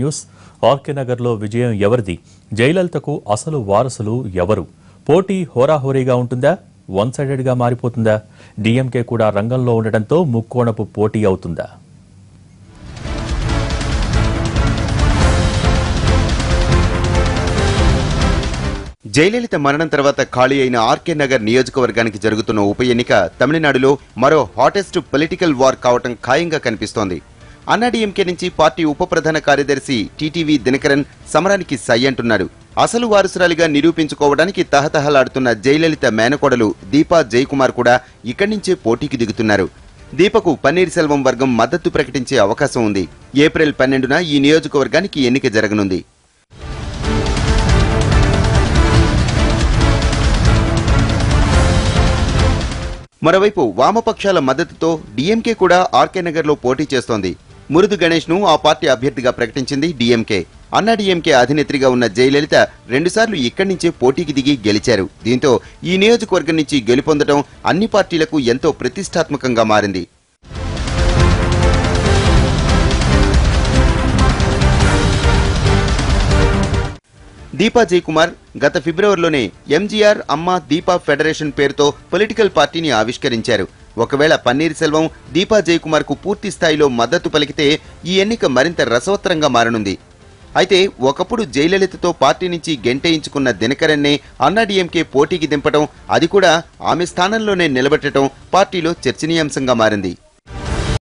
News. RK నగర్లో విజయం ఎవరిది? జయలలితకు అసలు వారసులు ఎవరు? పోటీ హోరాహోరీగా ఉంటుందా? వన్ సైడెడ్గా మారిపోతుందా? డీఎంకే కూడా రంగంలో ఉండటంతో ముక్కోణపు పోటీ అవుతుందా? జయలలిత మరణం తర్వాత ఖాళీ అయిన ఆర్కే నగర్ నియోజకవర్గానికి జరుగుతున్న ఉప ఎన్నిక తమిళనాడులో మరో హాటెస్ట్ పొలిటికల్ వార్ కావటం ఖాయంగా కనిపిస్తోంది. అన్నాడీఎంకే నుంచి పార్టీ ఉప ప్రధాన కార్యదర్శి టీటీవీ దినకరన్ సమరానికి సై అంటున్నారు. అసలు వారసురాలిగా నిరూపించుకోవడానికి తహతహలాడుతున్న జయలలిత మేనకోడలు దీపా జయకుమార్ కూడా ఇక్కడి నుంచే పోటీకి దిగుతున్నారు. దీపకు పన్నీర్ సెల్వం వర్గం మద్దతు ప్రకటించే అవకాశం ఉంది. ఏప్రిల్ 12న ఈ నియోజకవర్గానికి ఎన్నిక జరగనుంది. మరోవైపు వామపక్షాల మద్దతుతో డీఎంకే కూడా ఆర్కే నగర్లో పోటీ చేస్తోంది. మురుదు గణేష్ ను ఆ పార్టీ అభ్యర్థిగా ప్రకటించింది డీఎంకే. అన్నాడీఎంకే అధినేత్రిగా ఉన్న జయలలిత 2 సార్లు ఇక్కడి నుంచే పోటీకి దిగి గెలిచారు. దీంతో ఈ నియోజకవర్గం నుంచి గెలుపొందడం అన్ని పార్టీలకు ఎంతో ప్రతిష్టాత్మకంగా మారింది. దీపా జయకుమార్ గత ఫిబ్రవరిలోనే ఎంజీఆర్ అమ్మ దీపా ఫెడరేషన్ పేరుతో పొలిటికల్ పార్టీని ఆవిష్కరించారు. ఒకవేళ పన్నీర్ సెల్వం దీపా జయకుమార్ కు పూర్తి స్థాయిలో మద్దతు పలికితే ఈ ఎన్నిక మరింత రసవత్తరంగా మారనుంది. అయితే ఒకప్పుడు జయలలితతో పార్టీ నుంచి గెంటేయించుకున్న దినకరన్నే అన్నాడీఎంకే పోటీకి దింపడం, అది కూడా ఆమె స్థానంలోనే నిలబెట్టడం పార్టీలో చర్చనీయాంశంగా మారింది.